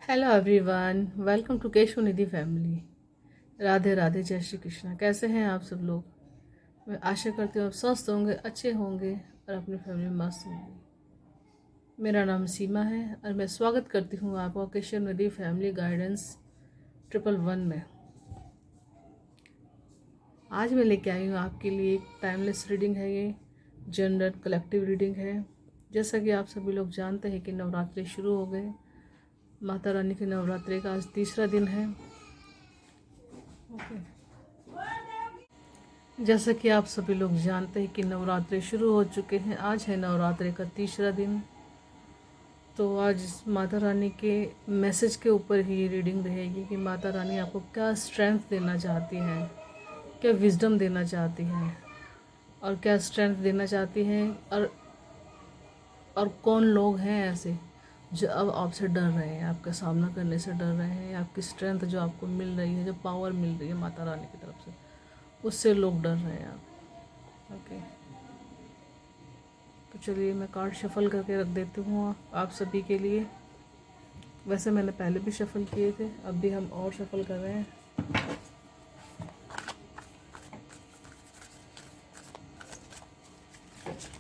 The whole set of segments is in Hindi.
Hello everyone, welcome to Keshav Nidhi family. Radhe Radhe, जय श्री कृष्णा। कैसे हैं आप सब लोग? मैं आशा करती हूँ आप स्वस्थ होंगे, अच्छे होंगे और अपनी फैमिली में मस्त होंगे। मेरा नाम सीमा है और मैं स्वागत करती हूँ आपको केशव निधि फैमिली गाइडेंस 111 में। आज मैं लेके आई हूँ आपके लिए एक टाइमलेस रीडिंग है। ये जनरल कलेक्टिव रीडिंग है। जैसा कि आप सभी लोग जानते हैं कि नवरात्रि शुरू हो गए। माता रानी के नवरात्रि का आज तीसरा दिन है। ओके, जैसा कि आप सभी लोग जानते हैं कि नवरात्रि शुरू हो चुके हैं। आज है नवरात्रि का तीसरा दिन। तो आज माता रानी के मैसेज के ऊपर ही ये रीडिंग रहेगी कि माता रानी आपको क्या स्ट्रेंथ देना चाहती हैं, क्या विजडम देना चाहती हैं और क्या स्ट्रेंथ देना चाहती हैं। और कौन लोग हैं ऐसे जो अब आपसे डर रहे हैं, आपका सामना करने से डर रहे हैं। आपकी स्ट्रेंथ जो आपको मिल रही है, जो पावर मिल रही है माता रानी की तरफ से, उससे लोग डर रहे हैं आप। ओके, तो चलिए मैं कार्ड शफल करके रख देती हूँ आप सभी के लिए। वैसे मैंने पहले भी शफल किए थे, अब भी हम और शफल कर रहे हैं।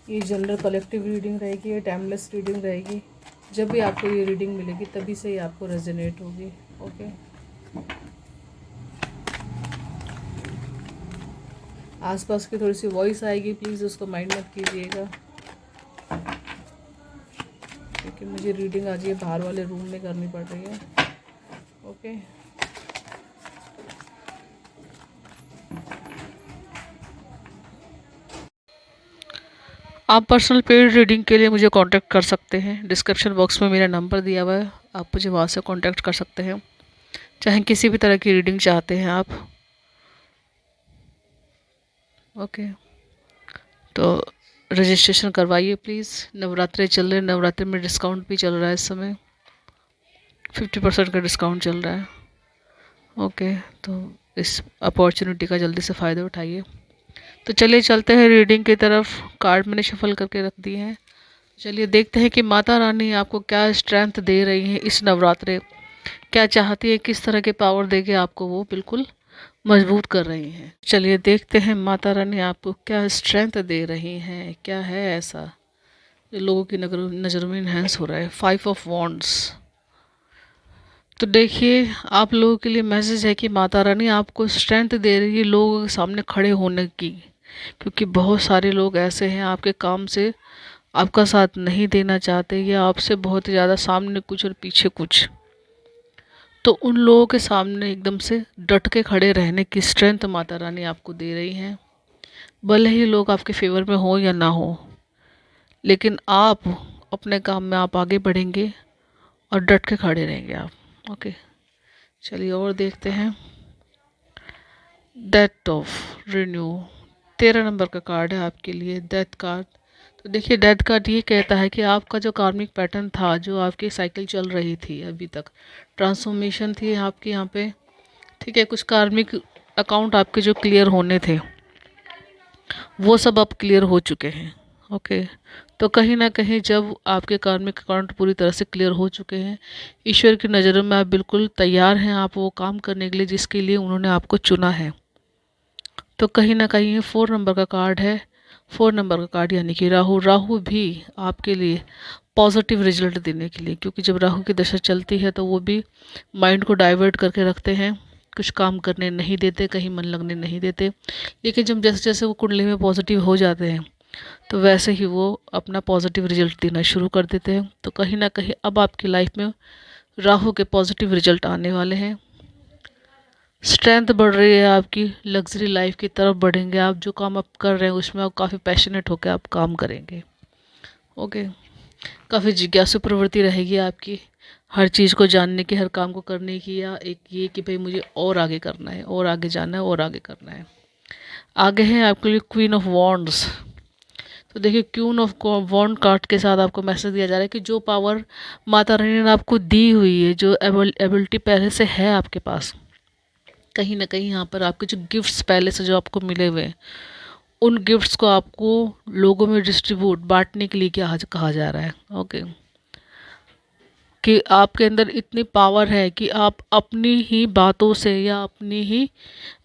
ये जनरल कलेक्टिव रीडिंग रहेगी, ये टाइमलेस रीडिंग रहेगी। जब भी आपको ये रीडिंग मिलेगी तभी से ही आपको रेजोनेट होगी। ओके, आसपास की थोड़ी सी वॉइस आएगी, प्लीज़ उसको माइंड मत कीजिएगा, क्योंकि मुझे रीडिंग आज ये बाहर वाले रूम में करनी पड़ रही है। ओके, आप पर्सनल पेड रीडिंग के लिए मुझे कांटेक्ट कर सकते हैं। डिस्क्रिप्शन बॉक्स में मेरा नंबर दिया हुआ है, आप मुझे वहाँ से कांटेक्ट कर सकते हैं। चाहे किसी भी तरह की रीडिंग चाहते हैं आप। ओके, तो रजिस्ट्रेशन करवाइए प्लीज़। नवरात्रि चल रहे हैं, नवरात्रि में डिस्काउंट भी चल रहा है। इस समय 50% का डिस्काउंट चल रहा है। ओके, तो इस अपॉर्चुनिटी का जल्दी से फ़ायदा उठाइए। तो चलिए चलते हैं रीडिंग की तरफ। कार्ड मैंने शफल करके रख दिए हैं। चलिए देखते हैं कि माता रानी आपको क्या स्ट्रेंथ दे रही है इस नवरात्रे। क्या चाहती है, किस तरह के पावर देके आपको वो बिल्कुल मजबूत कर रही हैं। चलिए देखते हैं माता रानी आपको क्या स्ट्रेंथ दे रही हैं। क्या है ऐसा जो लोगों की नज़रों में इन्हेंस हो रहा है। 5 ऑफ वॉन्ड्स। तो देखिए, आप लोगों के लिए मैसेज है कि माता रानी आपको स्ट्रेंथ दे रही है लोगों के सामने खड़े होने की, क्योंकि बहुत सारे लोग ऐसे हैं आपके काम से आपका साथ नहीं देना चाहते, या आपसे बहुत ज़्यादा सामने कुछ और पीछे कुछ। तो उन लोगों के सामने एकदम से डट के खड़े रहने की स्ट्रेंथ माता रानी आपको दे रही हैं। भले ही लोग आपके फेवर में हो या ना हो, लेकिन आप अपने काम में आप आगे बढ़ेंगे और डट के खड़े रहेंगे आप। ओके, चलिए और देखते हैं। डेथ ऑफ रिन्यू 13 नंबर का कार्ड है आपके लिए, डेथ कार्ड। तो देखिए, डेथ कार्ड ये कहता है कि आपका जो कार्मिक पैटर्न था, जो आपकी साइकिल चल रही थी अभी तक, ट्रांसफॉर्मेशन थी आपकी यहाँ पे। ठीक है, कुछ कार्मिक अकाउंट आपके जो क्लियर होने थे वो सब अब क्लियर हो चुके हैं। ओके, तो कहीं ना कहीं जब आपके कार्मिक अकाउंट पूरी तरह से क्लियर हो चुके हैं, ईश्वर की नज़रों में आप बिल्कुल तैयार हैं आप वो काम करने के लिए जिसके लिए उन्होंने आपको चुना है। तो कहीं ना कहीं ये 4 नंबर का कार्ड है। 4 नंबर का कार्ड यानी कि राहु। राहु भी आपके लिए पॉजिटिव रिजल्ट देने के लिए, क्योंकि जब राहु की दशा चलती है तो वो भी माइंड को डाइवर्ट करके रखते हैं, कुछ काम करने नहीं देते, कहीं मन लगने नहीं देते। लेकिन जब जैसे जैसे वो कुंडली में पॉजिटिव हो जाते हैं तो वैसे ही वो अपना पॉजिटिव रिजल्ट देना शुरू कर देते हैं। तो कहीं ना कहीं अब आपकी लाइफ में राहु के पॉजिटिव रिजल्ट आने वाले हैं। स्ट्रेंथ बढ़ रही है आपकी, लग्जरी लाइफ की तरफ बढ़ेंगे आप। जो काम आप कर रहे हैं उसमें आप काफ़ी पैशनेट होकर आप काम करेंगे। ओके, काफ़ी जिज्ञासु प्रवृत्ति रहेगी आपकी, हर चीज़ को जानने की, हर काम को करने की, या एक ये कि भाई मुझे और आगे करना है, और आगे जाना है, और आगे करना है। आगे है आपके लिए क्वीन ऑफ वॉन्ड्स। तो देखिए, क्वीन ऑफ वॉन्ड कार्ड के साथ आपको मैसेज दिया जा रहा है कि जो पावर माता रानी ने आपको दी हुई है, जो एबिलिटी पहले से है आपके पास, कहीं ना कहीं यहाँ पर आपके जो गिफ्ट्स पहले से जो आपको मिले हुए हैं, उन गिफ्ट्स को आपको लोगों में डिस्ट्रीब्यूट बांटने के लिए क्या कहा जा रहा है। ओके, कि आपके अंदर इतनी पावर है कि आप अपनी ही बातों से या अपनी ही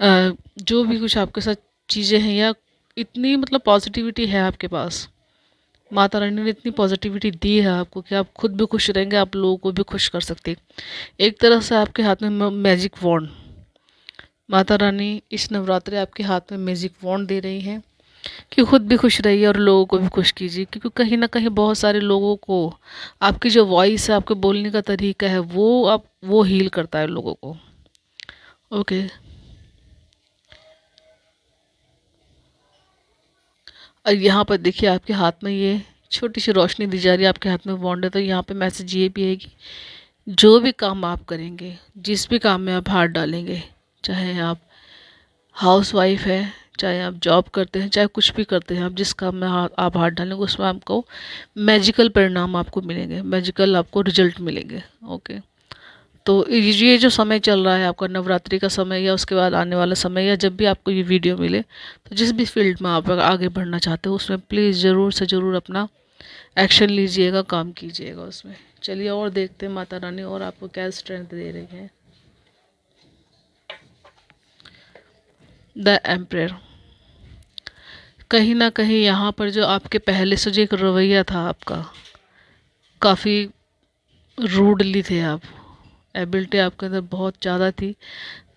जो भी कुछ आपके साथ चीज़ें हैं, या इतनी मतलब पॉजिटिविटी है आपके पास, माता रानी ने इतनी पॉजिटिविटी दी है आपको कि आप खुद भी खुश रहेंगे, आप लोगों को भी खुश कर सकते। एक तरह से आपके हाथ में मैजिक वॉन्ड, माता रानी इस नवरात्रि आपके हाथ में मैजिक वॉन्ड दे रही हैं कि खुद भी खुश रहिए और लोगों को भी खुश कीजिए, क्योंकि कहीं ना कहीं बहुत सारे लोगों को आपकी जो वॉइस है, आपके बोलने का तरीका है, वो हील करता है लोगों को। ओके, और यहाँ पर देखिए आपके हाथ में ये छोटी सी रोशनी दी जा रही है, आपके हाथ में वॉन्ड है, तो यहाँ पे मैसेज ये भी है कि जो भी काम आप करेंगे, जिस भी काम में आप हाथ डालेंगे, चाहे आप हाउस वाइफ है, चाहे आप जॉब करते हैं, चाहे कुछ भी करते हैं, आप जिस काम में आप हाथ डालेंगे उसमें आपको मैजिकल परिणाम आपको मिलेंगे, मैजिकल आपको रिजल्ट मिलेंगे। ओके, तो ये जो समय चल रहा है आपका नवरात्रि का समय, या उसके बाद आने वाला समय, या जब भी आपको ये वीडियो मिले, तो जिस भी फील्ड में आप आगे बढ़ना चाहते हो उसमें प्लीज़ ज़रूर से ज़रूर अपना एक्शन लीजिएगा, काम कीजिएगा उसमें। चलिए और देखते हैं माता रानी और आपको क्या स्ट्रेंथ दे रही है। द एम्परर, कहीं ना कहीं यहाँ पर जो आपके पहले से जो एक रवैया था आपका, काफ़ी रूडली थे आप, एबिलिटी आपके अंदर बहुत ज़्यादा थी,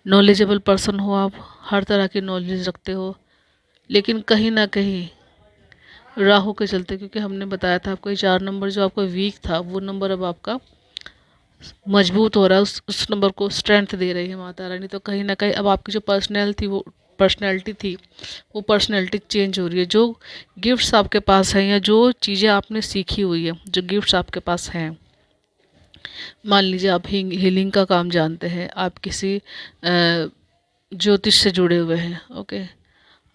नॉलेजेबल पर्सन हो आप, हर तरह की नॉलेज रखते हो, लेकिन कहीं ना कहीं राहु के चलते, क्योंकि हमने बताया था आपको ये 4 नंबर जो आपका वीक था, वो नंबर अब आपका मजबूत हो रहा है, उस नंबर को स्ट्रेंथ दे रही है माता रानी। तो कहीं ना कहीं अब आपकी जो पर्सनैलिटी थी वो पर्सनैलिटी चेंज हो रही है। जो गिफ्ट्स आपके पास हैं, या जो चीज़ें आपने सीखी हुई है, जो गिफ्ट्स आपके पास हैं, मान लीजिए आप हीलिंग का काम जानते हैं, आप किसी ज्योतिष से जुड़े हुए हैं, ओके,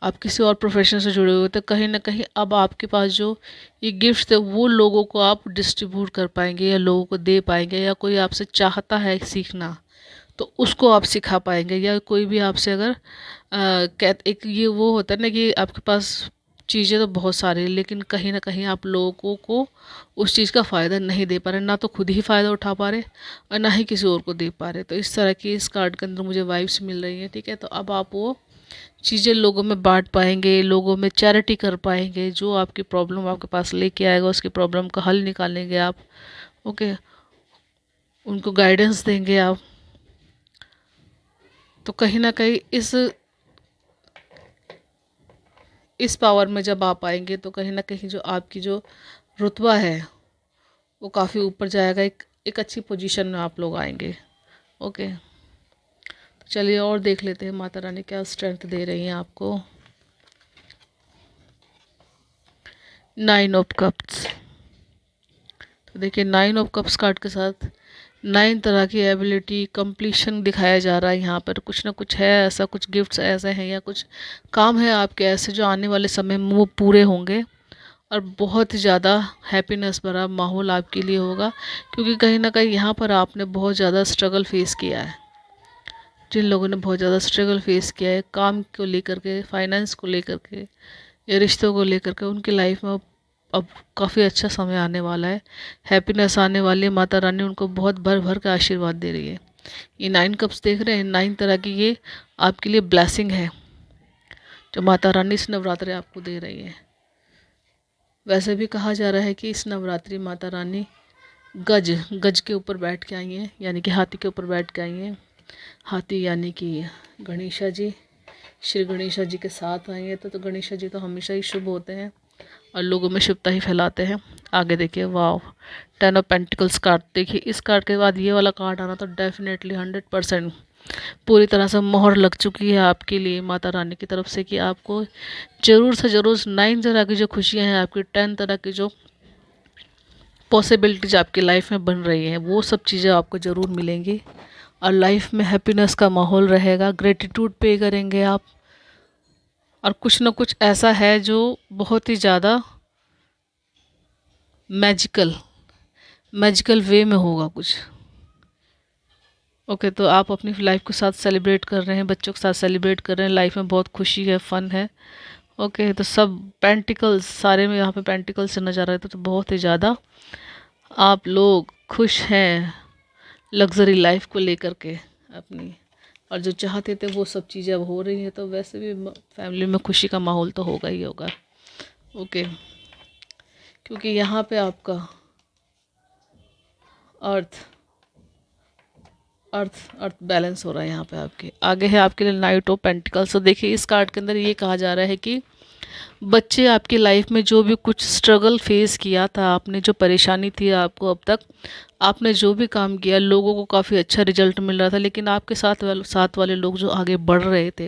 आप किसी और प्रोफेशन से जुड़े हुए, तो कहीं ना कहीं अब आपके पास जो ये गिफ्ट थे वो लोगों को आप डिस्ट्रीब्यूट कर पाएंगे, या लोगों को दे पाएंगे, या कोई आपसे चाहता है सीखना तो उसको आप सिखा पाएंगे, या कोई भी आपसे अगर एक ये वो होता है ना कि आपके पास चीज़ें तो बहुत सारी, लेकिन कहीं ना कहीं आप लोगों को उस चीज़ का फ़ायदा नहीं दे पा रहे, ना तो खुद ही फ़ायदा उठा पा रहे और ना ही किसी और को दे पा रहे। तो इस तरह की इस कार्ड के अंदर मुझे वाइब्स मिल रही हैं, ठीक है। तो अब आप वो चीज़ें लोगों में बांट पाएंगे, लोगों में चैरिटी कर पाएंगे, जो आपकी प्रॉब्लम आपके पास लेके आएगा उसकी प्रॉब्लम का हल निकालेंगे आप, ओके, उनको गाइडेंस देंगे आप। तो कहीं ना कहीं इस पावर में जब आप आएंगे तो कहीं ना कहीं जो आपकी जो रुतबा है वो काफ़ी ऊपर जाएगा, एक अच्छी पोजीशन में आप लोग आएंगे। ओके, तो चलिए और देख लेते हैं माता रानी क्या स्ट्रेंथ दे रही हैं आपको। 9 ऑफ कप्स, तो देखिए 9 ऑफ कप्स कार्ड के साथ 9 तरह की एबिलिटी कंप्लीशन दिखाया जा रहा है। यहाँ पर कुछ ना कुछ है ऐसा, कुछ गिफ्ट्स ऐसे हैं या कुछ काम है आपके ऐसे जो आने वाले समय में वो पूरे होंगे, और बहुत ही ज़्यादा हैप्पीनेस भरा माहौल आपके लिए होगा, क्योंकि कहीं ना कहीं यहाँ पर आपने बहुत ज़्यादा स्ट्रगल फेस किया है। जिन लोगों ने बहुत ज़्यादा स्ट्रगल फेस किया है काम को लेकर के, फाइनेंस को लेकर के, या रिश्तों को लेकर के, उनकी लाइफ में अब काफ़ी अच्छा समय आने वाला है, हैप्पीनेस आने वाली है। माता रानी उनको बहुत भर भर का आशीर्वाद दे रही है। ये 9 कप्स देख रहे हैं, 9 तरह की ये आपके लिए ब्लेसिंग है जो माता रानी इस नवरात्रि आपको दे रही है। वैसे भी कहा जा रहा है कि इस नवरात्रि माता रानी गज गज के ऊपर बैठ के आई हैं, यानी कि हाथी के ऊपर बैठ के आई हैं। हाथी यानी कि गणेशा जी, श्री गणेशा जी के साथ आई हैं। तो गणेशा जी तो हमेशा ही शुभ होते हैं और लोगों में शुभता ही फैलाते हैं। आगे देखिए, वाह, 10 ऑफ पेंटिकल्स कार्ड देखिए। इस कार्ड के बाद ये वाला कार्ड आना तो डेफिनेटली 100% पूरी तरह से मोहर लग चुकी है आपके लिए माता रानी की तरफ से कि आपको ज़रूर से ज़रूर 9 तरह की जो खुशियाँ हैं आपकी, 10 तरह की जो पॉसिबिलिटीज आपकी लाइफ में बन रही हैं, वो सब चीज़ें आपको ज़रूर मिलेंगी और लाइफ में हैप्पीनेस का माहौल रहेगा। ग्रेटिट्यूड पे करेंगे आप, और कुछ ना कुछ ऐसा है जो बहुत ही ज़्यादा मैजिकल मैजिकल वे में होगा कुछ। ओके, तो आप अपनी लाइफ के साथ सेलिब्रेट कर रहे हैं, बच्चों के साथ सेलिब्रेट कर रहे हैं, लाइफ में बहुत खुशी है, फन है। ओके, तो सब पेंटिकल्स सारे में यहाँ पे पेंटिकल्स से नज़र आ रहे थे, तो बहुत ही ज़्यादा आप लोग खुश हैं लग्जरी लाइफ को लेकर के अपनी, और जो चाहते थे वो सब चीज़ें अब हो रही हैं, तो वैसे भी फैमिली में खुशी का माहौल तो होगा ही होगा। ओके, क्योंकि यहाँ पे आपका अर्थ अर्थ अर्थ बैलेंस हो रहा है। यहाँ पे आपके आगे है आपके लिए नाइट ऑफ पेंटिकल्स। तो देखिए इस कार्ड के अंदर ये कहा जा रहा है कि बच्चे आपकी लाइफ में जो भी कुछ स्ट्रगल फेस किया था आपने, जो परेशानी थी आपको अब तक, आपने जो भी काम किया, लोगों को काफ़ी अच्छा रिजल्ट मिल रहा था, लेकिन आपके साथ वाले लोग जो आगे बढ़ रहे थे,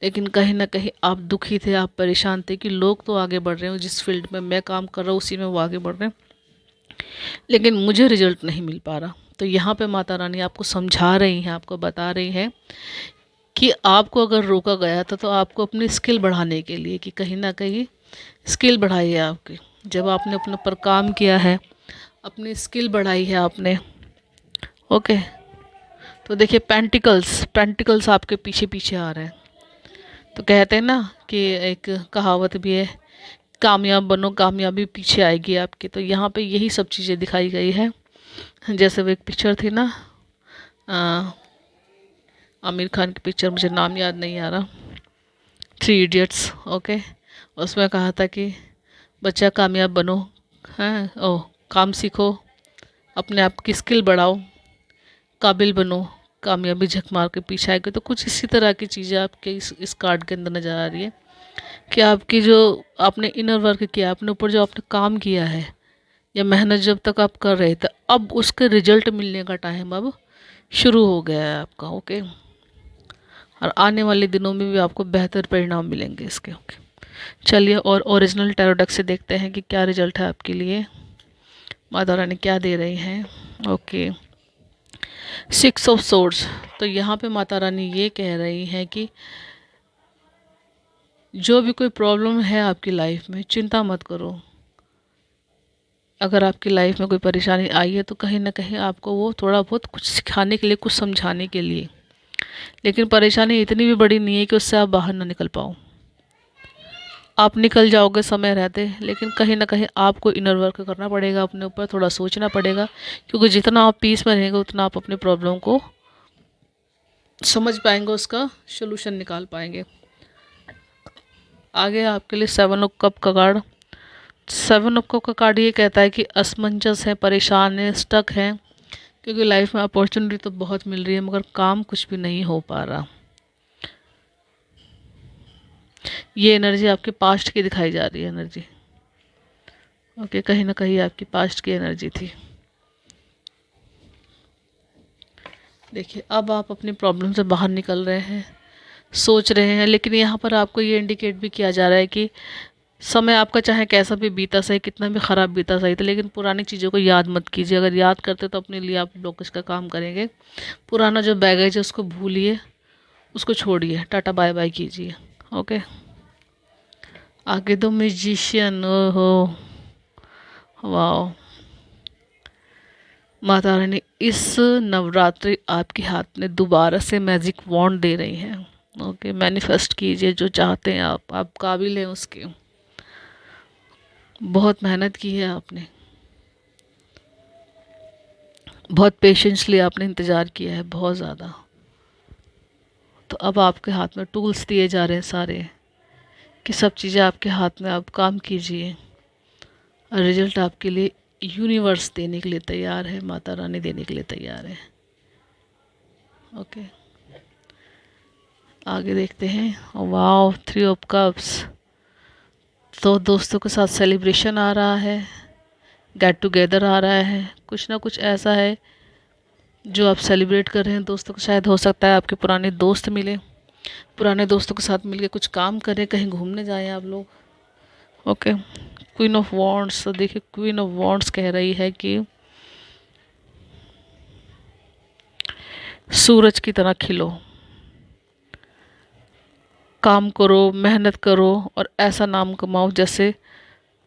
लेकिन कहीं ना कहीं आप दुखी थे, आप परेशान थे कि लोग तो आगे बढ़ रहे हैं, जिस फील्ड में मैं काम कर रहा हूँ उसी में वो आगे बढ़ रहे हैं, लेकिन मुझे रिजल्ट नहीं मिल पा रहा। तो यहाँ पे माता रानी आपको समझा रही हैं, आपको बता रही हैं कि आपको अगर रोका गया था तो आपको अपनी स्किल बढ़ाने के लिए, कि कहीं ना कहीं स्किल बढ़ाई है आपकी, जब आपने अपने ऊपर काम किया है, अपनी स्किल बढ़ाई है आपने। ओके, तो देखिए पेंटिकल्स पेंटिकल्स आपके पीछे पीछे आ रहे हैं। तो कहते हैं ना कि एक कहावत भी है, कामयाब बनो कामयाबी पीछे आएगी आपकी। तो यहाँ पे यही सब चीज़ें दिखाई गई है। जैसे वो एक पिक्चर थी ना, आमिर खान की पिक्चर, मुझे नाम याद नहीं आ रहा, 3 इडियट्स। ओके, उसमें कहा था कि बच्चा कामयाब बनो, हैं ओ काम सीखो, अपने आप की स्किल बढ़ाओ, काबिल बनो, कामयाबी झक मार के पीछे आएगी। तो कुछ इसी तरह की चीज़ें आपके इस कार्ड के अंदर नज़र आ रही है कि आपकी जो आपने इनर वर्क किया, अपने ऊपर जो आपने काम किया है या मेहनत जब तक आप कर रहे थे, अब उसके रिजल्ट मिलने का टाइम अब शुरू हो गया है आपका। ओके, और आने वाले दिनों में भी आपको बेहतर परिणाम मिलेंगे इसके। ओके, चलिए और ओरिजिनल टैरो डेक से देखते हैं कि क्या रिजल्ट है आपके लिए, माता रानी क्या दे रही हैं। Okay, 6 of swords. तो यहाँ पे माता रानी ये कह रही हैं कि जो भी कोई प्रॉब्लम है आपकी लाइफ में, चिंता मत करो। अगर आपकी लाइफ में कोई परेशानी आई है तो कहीं ना कहीं आपको वो थोड़ा बहुत कुछ सिखाने के लिए, कुछ समझाने के लिए, लेकिन परेशानी इतनी भी बड़ी नहीं है कि उससे आप बाहर ना निकल पाओ। आप निकल जाओगे समय रहते, लेकिन कहीं ना कहीं आपको इनर वर्क करना पड़ेगा, अपने ऊपर थोड़ा सोचना पड़ेगा, क्योंकि जितना आप पीस में रहेंगे उतना आप अपने प्रॉब्लम को समझ पाएंगे, उसका सोल्यूशन निकाल पाएंगे। आगे आपके लिए 7 ऑफ कप का कार्ड। 7 ऑफ कप का कार्ड ये कहता है कि असमंजस है, परेशान है, स्टक है, क्योंकि लाइफ में अपॉर्चुनिटी तो बहुत मिल रही है मगर काम कुछ भी नहीं हो पा रहा। ये एनर्जी आपके पास्ट की दिखाई जा रही है एनर्जी। ओके, कहीं ना कहीं आपकी पास्ट की एनर्जी थी। देखिए अब आप अपनी प्रॉब्लम से बाहर निकल रहे हैं, सोच रहे हैं, लेकिन यहाँ पर आपको ये इंडिकेट भी किया जा रहा है कि समय आपका चाहे कैसा भी बीता सही, कितना भी ख़राब बीता सही था, लेकिन पुरानी चीज़ों को याद मत कीजिए। अगर याद करते तो अपने लिए आप ब्लॉकेज का काम करेंगे। पुराना जो बैगेज है उसको भूलिए, उसको छोड़िए, टाटा बाय बाय कीजिए। ओके, आगे दो म्यूजिशियन। ओहो वाह, माता रानी इस नवरात्रि आपके हाथ में दोबारा से मैजिक वॉन्ड दे रही हैं। ओके, मैनिफेस्ट कीजिए जो चाहते हैं आप काबिल हैं उसके। बहुत मेहनत की है आपने, बहुत पेशेंसली आपने इंतज़ार किया है, बहुत ज़्यादा। तो अब आपके हाथ में टूल्स दिए जा रहे हैं सारे, कि सब चीज़ें आपके हाथ में, आप काम कीजिए और रिजल्ट आपके लिए यूनिवर्स देने के लिए तैयार है, माता रानी देने के लिए तैयार है। ओके, आगे देखते हैं। Wow, 3 of cups. तो दोस्तों के साथ सेलिब्रेशन आ रहा है, गेट टुगेदर आ रहा है, कुछ ना कुछ ऐसा है जो आप सेलिब्रेट कर रहे हैं दोस्तों को। शायद हो सकता है आपके पुराने दोस्त मिले, पुराने दोस्तों के साथ मिलके कुछ काम करें, कहीं घूमने जाएं आप लोग। Okay, queen of wands. तो देखिए क्वीन ऑफ वॉन्ड्स कह रही है कि सूरज की तरह खिलो, काम करो, मेहनत करो और ऐसा नाम कमाओ, जैसे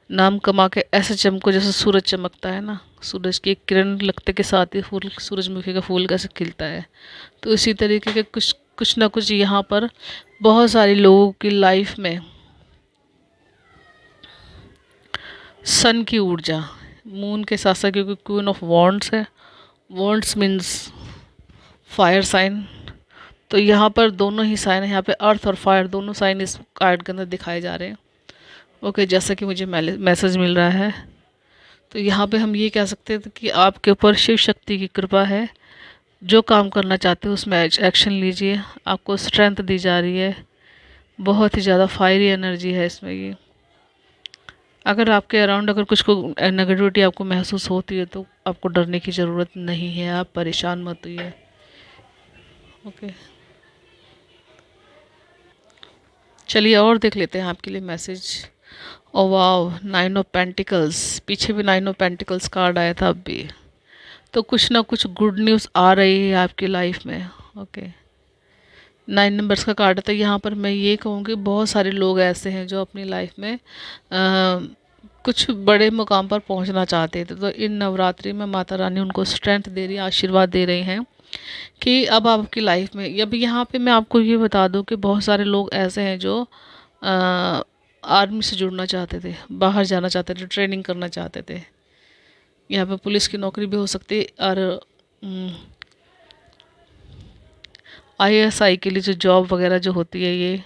नाम कमा के ऐसे चमको जैसे सूरज चमकता है ना, सूरज की एक किरण लगते के साथ ही फूल, सूरजमुखी का फूल कैसे खिलता है, तो इसी तरीके के कुछ कुछ ना कुछ यहाँ पर बहुत सारे लोगों की लाइफ में सन की ऊर्जा, मून के साथ साथ, क्योंकि क्वीन ऑफ वॉन्ड्स है, वॉन्ड्स मीन्स फायर साइन, तो यहाँ पर दोनों ही साइन है, यहाँ पे अर्थ और फायर दोनों साइन इस कार्ड के अंदर दिखाए जा रहे हैं। ओके, जैसा कि मुझे मैसेज मिल रहा है, तो यहाँ पे हम ये कह सकते हैं कि आपके ऊपर शिव शक्ति की कृपा है। जो काम करना चाहते हो उसमें एक्शन लीजिए, आपको स्ट्रेंथ दी जा रही है, बहुत ही ज़्यादा फायरी एनर्जी है इसमें। ये अगर आपके अराउंड अगर कुछ को नेगेटिविटी आपको महसूस होती है तो आपको डरने की ज़रूरत नहीं है, आप परेशान मत होइए। ओके, चलिए और देख लेते हैं आपके लिए message. Oh wow, 9 of pentacles, पीछे भी 9 ऑफ पेंटिकल्स कार्ड आया था अब भी, तो कुछ ना कुछ गुड न्यूज़ आ रही है आपकी लाइफ में। ओके, 9 नंबर्स का कार्ड है, तो यहाँ पर मैं ये कहूँगी बहुत सारे लोग ऐसे हैं जो अपनी लाइफ में कुछ बड़े मुकाम पर पहुँचना चाहते थे, तो इन नवरात्रि में माता रानी उनको स्ट्रेंथ दे रही है, आशीर्वाद दे रही हैं कि अब आपकी लाइफ में, अब यहाँ पे मैं आपको ये बता दूँ कि बहुत सारे लोग ऐसे हैं जो आर्मी से जुड़ना चाहते थे, बाहर जाना चाहते थे, ट्रेनिंग करना चाहते थे, यहाँ पे पुलिस की नौकरी भी हो सकती है, और आईएसआई के लिए जो जॉब वगैरह जो होती है, ये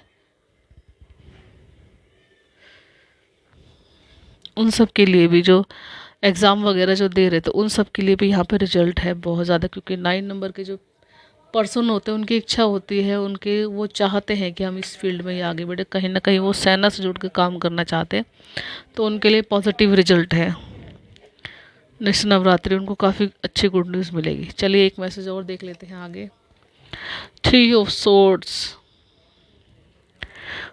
उन सब के लिए भी जो एग्ज़ाम वगैरह जो दे रहे थे उन सब के लिए भी यहाँ पे रिजल्ट है बहुत ज़्यादा, क्योंकि 9 नंबर के जो पर्सन होते हैं उनकी इच्छा होती है, उनके वो चाहते हैं कि हम इस फील्ड में ही आगे बढ़े, कहीं ना कहीं वो सेना से जुड़ के काम करना चाहते हैं, तो उनके लिए पॉजिटिव रिजल्ट है। नेक्स्ट नवरात्रि उनको काफ़ी अच्छी गुड न्यूज़ मिलेगी। चलिए एक मैसेज और देख लेते हैं आगे। 3 ऑफ सोर्ड्स,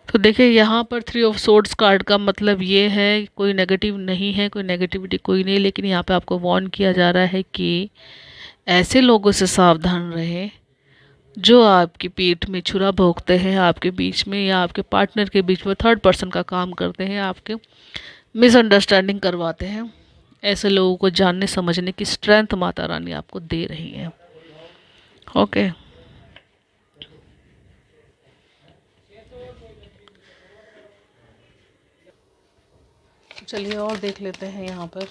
तो देखिए यहाँ पर 3 ऑफ सोर्ड्स कार्ड का मतलब ये है कोई नेगेटिव नहीं है, कोई नेगेटिविटी कोई नहीं, लेकिन यहाँ पे आपको वार्न किया जा रहा है कि ऐसे लोगों से सावधान रहें जो आपकी पीठ में छुरा भोंकते हैं, आपके बीच में या आपके पार्टनर के बीच में थर्ड पर्सन का काम करते हैं, आपके मिसअंडरस्टैंडिंग करवाते हैं। ऐसे लोगों को जानने समझने की स्ट्रेंथ माता रानी आपको दे रही है। ओके, चलिए और देख लेते हैं यहाँ पर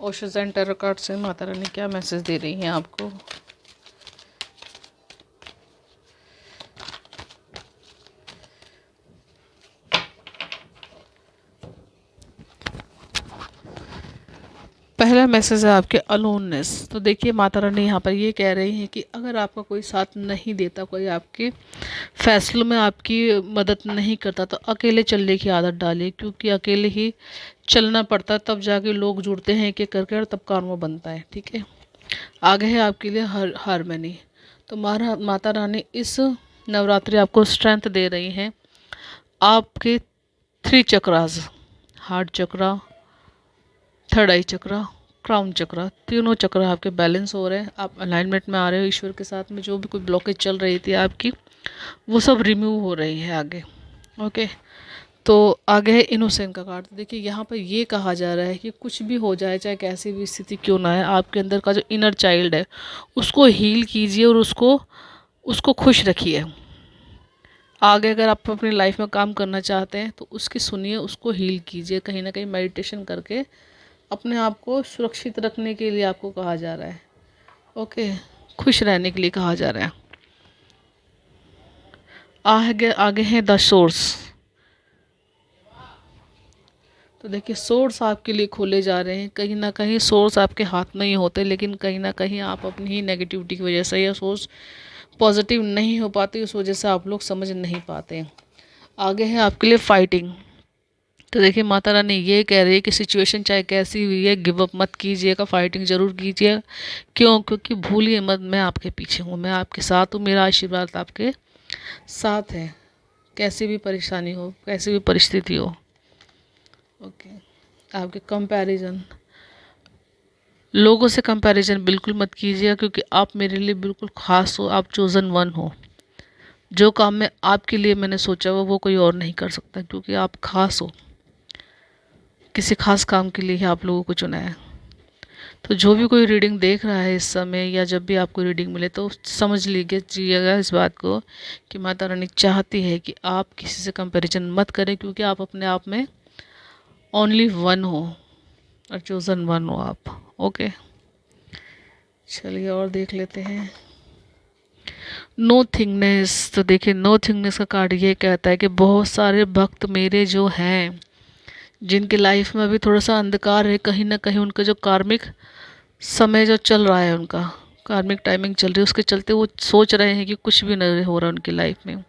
ओशोस एंड टैरो कार्ड से माता रानी क्या मैसेज दे रही हैं आपको। पहला मैसेज है आपके अलोननेस, तो देखिए माता रानी यहाँ पर ये कह रही हैं कि अगर आपका कोई साथ नहीं देता, कोई आपके फैसलों में आपकी मदद नहीं करता, तो अकेले चलने की आदत डालिए, क्योंकि अकेले ही चलना पड़ता है, तब जाके लोग जुड़ते हैं एक एक करके और तब कार्य बनता है। ठीक है, आगे है आपके लिए हारमनी, तो माता रानी इस नवरात्रि आपको स्ट्रेंथ दे रही हैं। आपके 3 चक्रास, हार्ट चक्रा, थर्ड आई चक्रा, क्राउन चक्रा, तीनों चक्र आपके बैलेंस हो रहे हैं, आप अलाइनमेंट में आ रहे हो ईश्वर के साथ में। जो भी कोई ब्लॉकेज चल रही थी आपकी वो सब रिमूव हो रही है आगे। ओके, तो आगे है इनोसेंट का कार्ड। देखिए यहाँ पर ये कहा जा रहा है कि कुछ भी हो जाए, चाहे कैसी भी स्थिति क्यों ना है, आपके अंदर का जो इनर चाइल्ड है उसको हील कीजिए और उसको उसको खुश रखिए। आगे अगर आप अपनी लाइफ में काम करना चाहते हैं तो उसकी सुनिए, उसको हील कीजिए, कहीं ना कहीं मेडिटेशन करके अपने आप को सुरक्षित रखने के लिए आपको कहा जा रहा है। ओके, खुश रहने के लिए कहा जा रहा है। आगे आगे है द सोर्स, तो देखिए सोर्स आपके लिए खोले जा रहे हैं। कहीं ना कहीं सोर्स आपके हाथ में ही होते, लेकिन कहीं ना कहीं आप अपनी ही नेगेटिविटी की वजह से या सोर्स पॉजिटिव नहीं हो पाती, उस वजह से आप लोग समझ नहीं पाते। आगे है आपके लिए फाइटिंग, तो देखिए माता रानी ये कह रही है कि सिचुएशन चाहे कैसी हुई है, गिव अप मत कीजिएगा, फाइटिंग ज़रूर कीजिए। क्यों? क्योंकि भूलिए मत, मैं आपके पीछे हूँ, मैं आपके साथ हूँ, मेरा आशीर्वाद आपके साथ है, कैसी भी परेशानी हो, कैसी भी परिस्थिति हो। ओके, आपके कंपैरिजन, लोगों से कंपैरिजन बिल्कुल मत कीजिएगा, क्योंकि आप मेरे लिए बिल्कुल ख़ास हो, आप चोज़न वन हो। जो काम मैं आपके लिए मैंने सोचा हुआ वो कोई और नहीं कर सकता, क्योंकि आप ख़ास हो, किसी खास काम के लिए ही आप लोगों को चुना है। तो जो भी कोई रीडिंग देख रहा है इस समय, या जब भी आपको रीडिंग मिले, तो समझ लीजिएगा इस बात को कि माता रानी चाहती है कि आप किसी से कंपैरिजन मत करें, क्योंकि आप अपने आप में ओनली वन हो। और चूज़न वन हो आप। ओके, चलिए और देख लेते हैं। नो थिंगनेस। तो देखिए, नो थिंगनेस का कार्ड ये कहता है कि बहुत सारे भक्त मेरे जो हैं, जिनकी लाइफ में अभी थोड़ा सा अंधकार है, कहीं ना कहीं उनका जो कार्मिक समय जो चल रहा है, उनका कार्मिक टाइमिंग चल रही है, उसके चलते वो सोच रहे हैं कि कुछ भी नहीं हो रहा उनकी लाइफ में।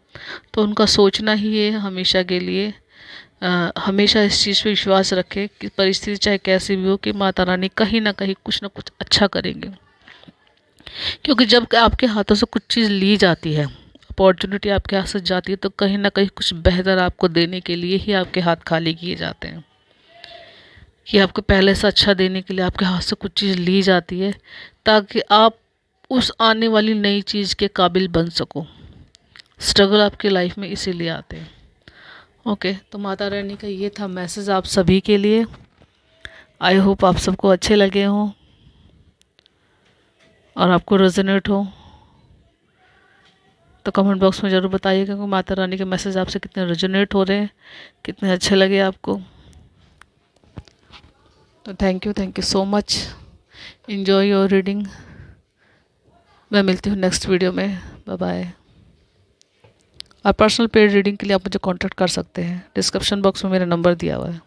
तो उनका सोचना ही है हमेशा के लिए, हमेशा इस चीज़ पे विश्वास रखें कि परिस्थिति चाहे कैसी भी हो, कि माता रानी कहीं ना कुछ अच्छा करेंगे। क्योंकि जब आपके हाथों से कुछ चीज़ ली जाती है, अपॉर्चुनिटी आपके हाथ से जाती है, तो कहीं ना कहीं कुछ बेहतर आपको देने के लिए ही आपके हाथ खाली किए जाते हैं, कि आपको पहले से अच्छा देने के लिए आपके हाथ से कुछ चीज़ ली जाती है, ताकि आप उस आने वाली नई चीज़ के काबिल बन सको। स्ट्रगल आपकी लाइफ में इसीलिए आते हैं। ओके, तो माता रानी का ये था मैसेज आप सभी के लिए। आई होप आप सबको अच्छे लगे हों और आपको रेजोनेट हो। तो कमेंट बॉक्स में ज़रूर बताइएगा कि माता रानी के मैसेज आपसे कितने रेजोनेट हो रहे हैं, कितने अच्छे लगे आपको। तो thank you so much. Enjoy your reading. मैं मिलती हूँ नेक्स्ट वीडियो में। Bye bye. और पर्सनल पेड रीडिंग के लिए आप मुझे कांटेक्ट कर सकते हैं, डिस्क्रिप्शन बॉक्स में मेरा नंबर दिया हुआ है।